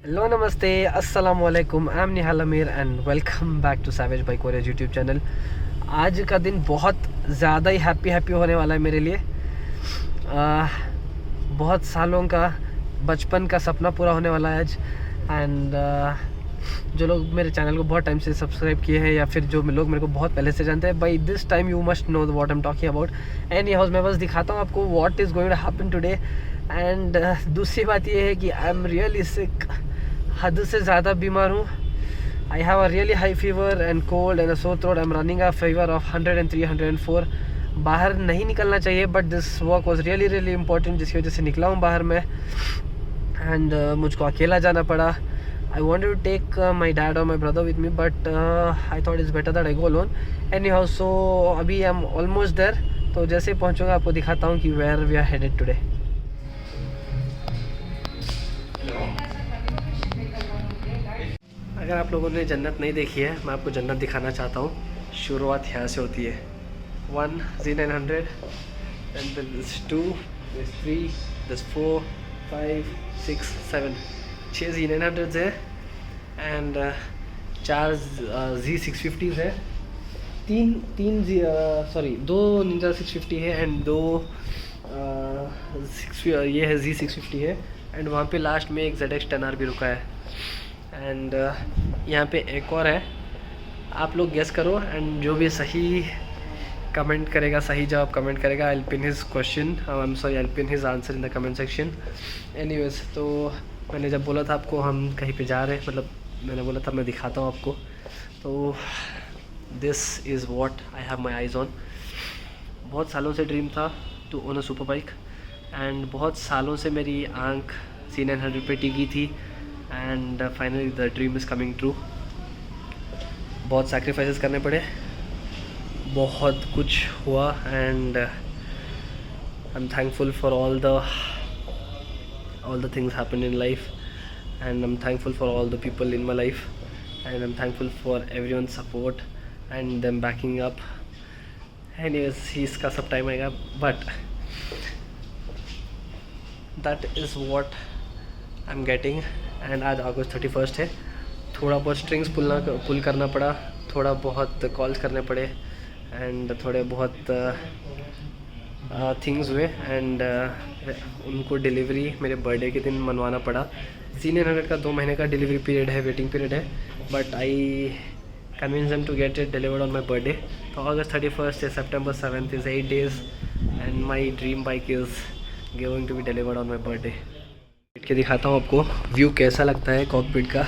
Hello नमस्ते अस्सलाम वालेकुम आई am Nihal Amir and welcome back to savage bike warriors YouTube channel. आज का दिन बहुत ज़्यादा ही हैप्पी होने वाला है मेरे लिए। बहुत सालों का बचपन का सपना पूरा होने वाला है आज। एंड जो लोग मेरे चैनल को बहुत टाइम से सब्सक्राइब किए हैं या फिर जो लोग मेरे को बहुत पहले से जानते हैं, by this time you must know what I am talking about. And house मैं बस दिखाता हूँ आपको what is going to happen today. And दूसरी बात ये है कि आई एम रियली सिक, हद से ज़्यादा बीमार हूँ। I have a really high fever and cold and a sore throat. I am running a fever of 103, 104। बाहर नहीं निकलना चाहिए but this work was really important, जिसकी वजह से निकला हूँ बाहर में। एंड मुझको अकेला जाना पड़ा। I wanted to take my dad or my brother with me, but I thought it's better that I go alone. Anyhow, so अभी I'm almost there. तो जैसे पहुँचूँगा आपको दिखाता हूँ कि where we are headed today. अगर आप लोगों ने जन्नत नहीं देखी है, मैं आपको जन्नत दिखाना चाहता हूँ। शुरुआत यहाँ से होती है। 1 Z900, then there's 2, there's 3, there's 4, 5, 6, 7, 6 Z900s है एंड 4 Z650s है। दो निंजा 650 है एंड दो ये है Z650 है। एंड वहाँ पे लास्ट में एक ZX 10R भी रुका है। एंड यहाँ पे एक और है, आप लोग गेस करो एंड जो भी सही कमेंट करेगा, सही जवाब कमेंट करेगा, I will pin his question, I am sorry, I will pin his answer in the comment section. Anyways, तो मैंने जब बोला था आपको हम कहीं पे जा रहे हैं, मतलब मैंने बोला था मैं दिखाता हूँ आपको, तो this is what I have my eyes on. बहुत सालों से ड्रीम था to own a super bike and बहुत सालों से मेरी आंख C900 पे टिकी थी and finally the dream is coming true. बहुत सैक्रिफाइसेस करने पड़े, बहुत कुछ हुआ and I am thankful for all the things happen in life, and I'm thankful for all the people in my life, and I'm thankful for everyone's support and them backing up. Anyways, इसका सब time आएगा but that is what I'm getting। and आज अगस्त 31 है। थोड़ा बहुत strings पुल करना पड़ा, थोड़ा बहुत कॉल्स करने पड़े एंड थोड़े बहुत थिंग्स हुए एंड उनको डिलीवरी मेरे बर्थडे के दिन मनवाना पड़ा। Z900 का 2 महीने का डिलीवरी पीरियड है, वेटिंग पीरियड है, but I convince them to get it delivered on my birthday. तो अगस्त 31 से September 7th is 8 days and my dream bike is going to be delivered on my birthday. बैठ के दिखाता हूँ आपको व्यू कैसा लगता है कॉकपिट का।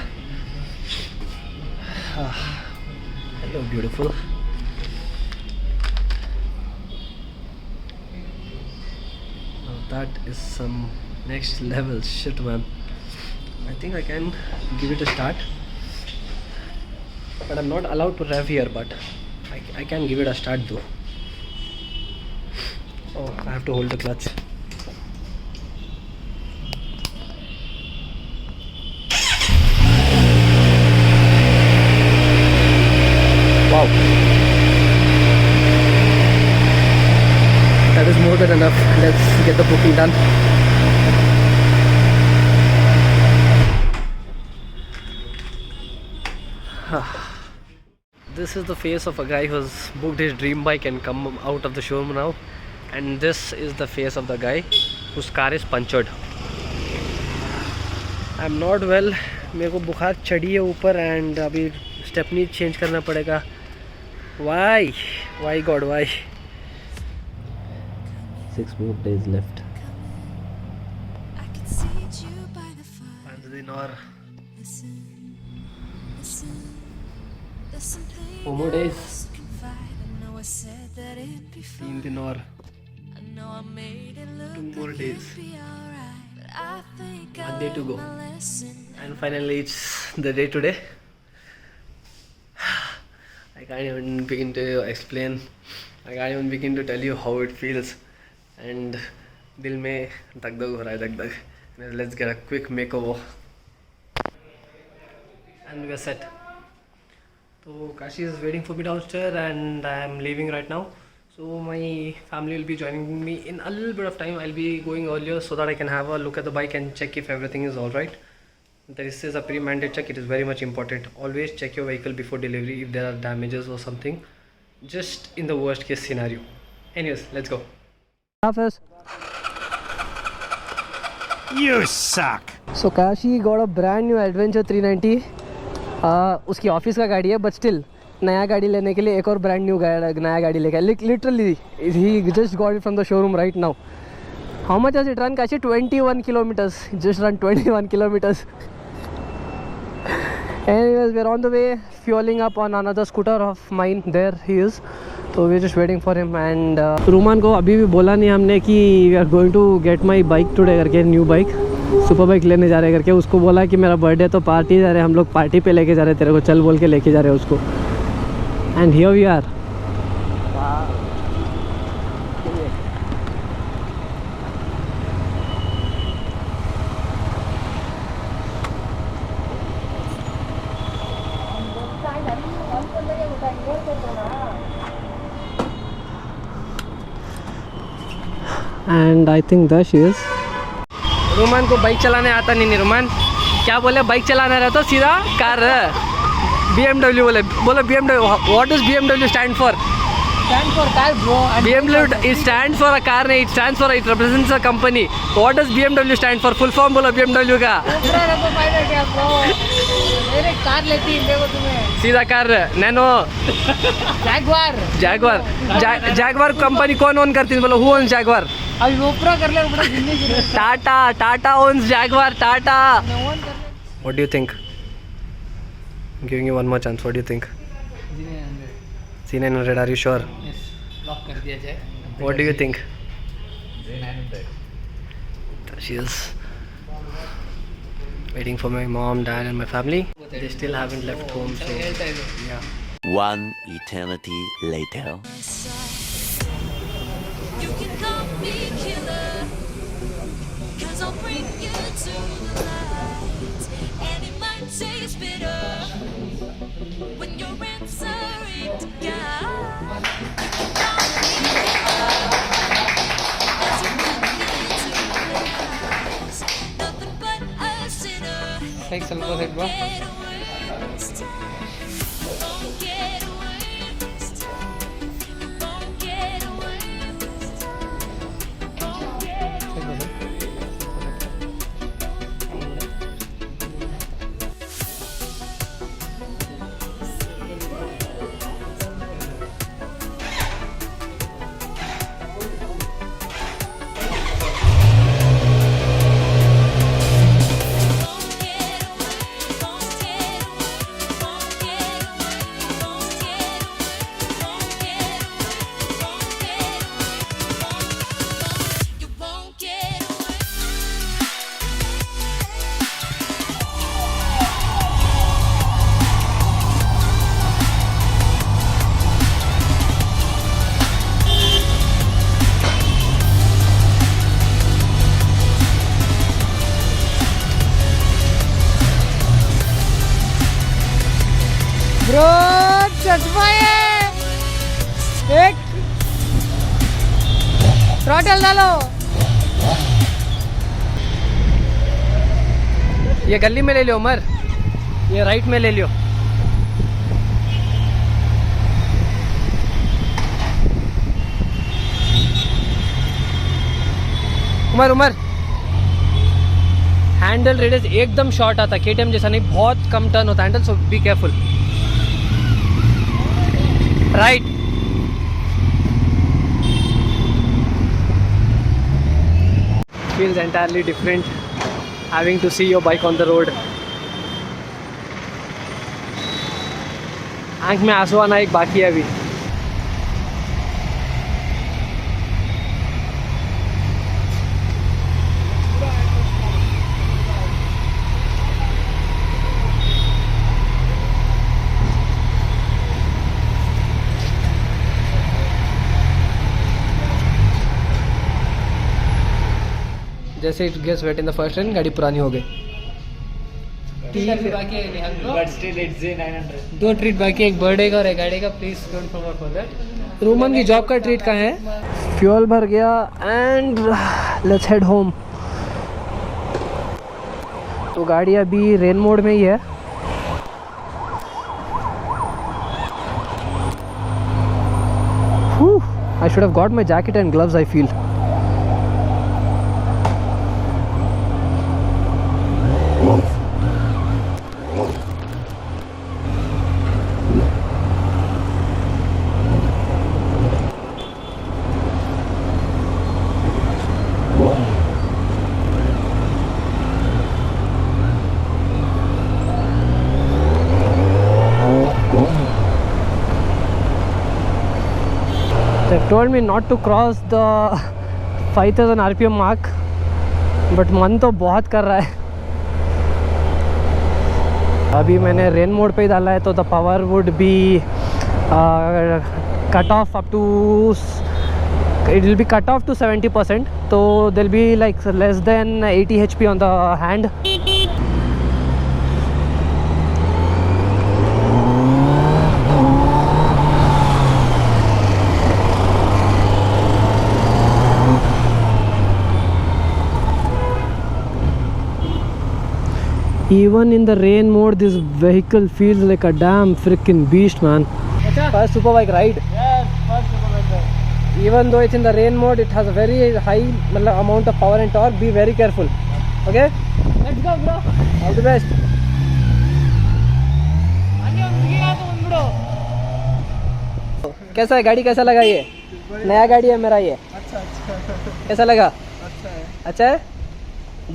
Hello beautiful. That is some next level shit, man. I think I can give it a start, but I'm not allowed to rev here, but I can give it a start though. Oh, I have to hold the clutch. Wow, that is more than enough. Let's get the booking done. This is the face of a guy who's booked his dream bike and come out of the showroom now, and this is the face of the guy whose car is punctured. I'm not well, मेरे को बुखार चढ़ी है ऊपर and अभी stepney change करना पड़ेगा। Why God, why? 6 more days left. 5 दिन और 4 more days, 3 दिन और 2 more days, 1 day to go, and finally it's the day today. I can't even begin to explain, I can't even begin to tell you how it feels, and दिल में धक धक हो रहा है, धक धक। Let's get a quick makeover and we are set. So Kashi is waiting for me downstairs and I am leaving right now. So my family will be joining me in a little bit of time. I'll be going earlier so that I can have a look at the bike and check if everything is alright. This is a pre-mandate check. It is very much important. Always check your vehicle before delivery if there are damages or something. Just in the worst case scenario. Anyways, let's go. Office. You suck. So Kashi got a brand new Adventure 390. उसकी office का गाड़ी है, but still नया गाड़ी लेने के लिए एक और ब्रांड न्यू नया गाड़ी लेकर literally he just got it from the showroom right now. How much has it run Kashi? 21 kilometers. Just run 21 kilometers. Anyways, we're on the way, fueling up on another scooter of mine. There he is. So we're just waiting for him. And रूमान को अभी भी बोला नहीं हमने कि we are going to get my bike today करके, new bike super bike लेने जा रहे करके. उसको बोला कि मेरा बर्थडे तो पार्टी जा रहे, हम लोग पार्टी पे लेके जा रहे, तेरे को चल बोल के लेके जा रहे उसको. And here we are. And I think that she is. रोमान को बाइक चलाने आता नहीं. रोमान क्या बोले, बाइक चलाना रहता सीधा कार BMW बोले. बोलो BMW. What does BMW stand for? Stand for car, bro. BMW it stands for a car. It stands for, it represents a company. What does BMW stand for? Full form बोलो BMW का. दूसरा रखो फायदा क्या bro? मेरे car लेती है देखो तुम्हें. सीधा car nano. Jaguar. Jaguar company कौन ओन करती है बोलो? Who owns Jaguar? अभी ऊपर कर ले ऊपर जिंदगी. Tata owns Jaguar. Tata. मैं ऑन कर ले. What do you think? I'm giving you one more chance. What do you think? C900. Are you sure? Yes. Lock कर दिया जाए. What do you think? Z900. She is waiting for my mom, dad and my family. They still haven't left home, so yeah. One eternity later. You can call me killer, 'cause I'll bring you to the light. And it might taste bitter when you're answering to God. You can call me killer, 'cause you put me to the lies. Nothing but a sinner. Take some more, bro. Get worst. Don't get worst. Don't get worst. Don't get You won't get away. Bro चश्मा है. एक throttle डालो. ये गली में ले लियो उमर. ये right में ले लियो. उमर हैंडल रेडियस एकदम शॉर्ट आता. KTM जैसा नहीं, बहुत कम टर्न होता handle, so be careful. Right. Feels entirely different having to see your bike on the road. आंख में आंसू आना एक बाकी है अभी. जैसे it gets wet in the first run गाड़ी पुरानी हो गई. But still it's Z900. दो ट्रीट बाकी, एक बर्थडे का और एक गाड़ी का. Please don't forget for that. Roman की जॉब का ट्रीट कहाँ है? फ्यूल भर गया एंड लेट्स हेड होम. तो गाड़ी अभी रेन मोड में ही है. I should have got my jacket and gloves, I feel. They've told me not to cross the 5000 RPM mark, but मन तो बहुत कर रहा है. अभी मैंने रेन मोड पे ही डाला है तो the power would be cut off up to, it will be cut off to 70%, so there'll be like less than 80 HP on the hand. Even in the rain mode, this vehicle feels like a damn freaking beast, man. First superbike ride. Yes, first superbike. Even though it's in the rain mode, it has a very high amount of power and torque. Be very careful. Okay? Let's go, bro. All the best. कैसा है गाड़ी, कैसा लगा ये? नया गाड़ी है मेरा ये. अच्छा. कैसा लगा? अच्छा है. अच्छा है?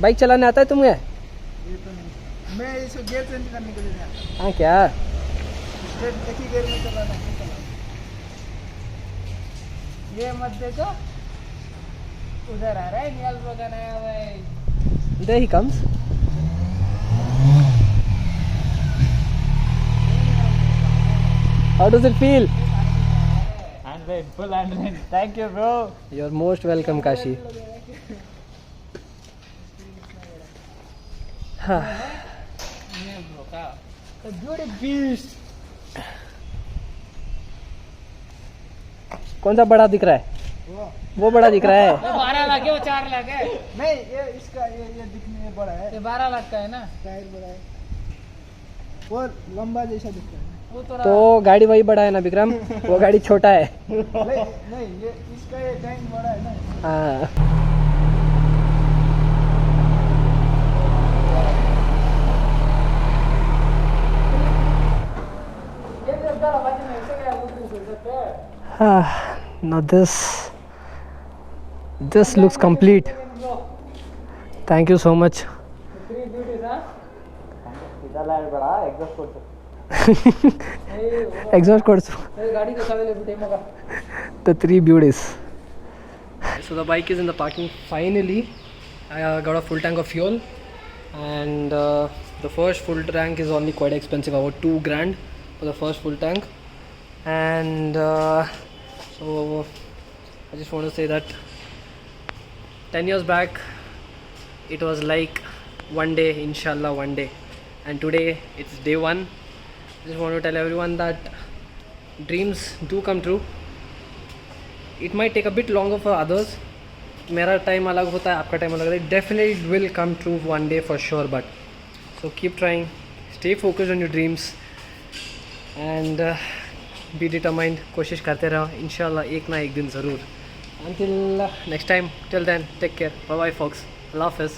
बाइक चलाने आता है तुम्हें? ये तो नहीं. मैं इसे गियर चेंज करने के लिए नहीं आता. हाँ क्या? स्ट्रेट एक ही गियर में चलाना है. ये मत देखो. उधर आ रहा है नियाल बगा नया भाई. There he comes. How does it feel? Full and thank you, bro. You're most welcome, Kashi. A beauty beast. कौन सा बड़ा दिख रहा है? वो बड़ा दिख रहा है. 12 लाख है, वो 4 लाख है. नहीं, ये इसका ये दिखने में बड़ा है. ये 12 लाख का है ना. टायर बड़ा है. वो लंबा जैसा दिखता है. वो तो गाड़ी वही बड़ा है ना विक्रम, वो गाड़ी छोटा है. नहीं, ये इसका ये टैंक बड़ा है ना. हाँ. Now this looks complete. Thank you so much. Exhaust codes. The 3 beauties. So the bike is in the parking. Finally, I got a full tank of fuel, and the first full tank is only quite expensive, about 2 grand for the first full tank. And so I just want to say that 10 years back it was like one day, inshallah one day, and today it's day 1. I just want to tell everyone that dreams do come true. It might take a bit longer for others. मेरा time अलग होता है, आपका time अलग होता है. Definitely it will come true one day for sure, but so keep trying, stay focused on your dreams, and be determined. कोशिश करते रहो, इंशाल्लाह एक ना एक दिन ज़रूर. Until next time, till then, take care. Bye bye folks. Allah Hafiz.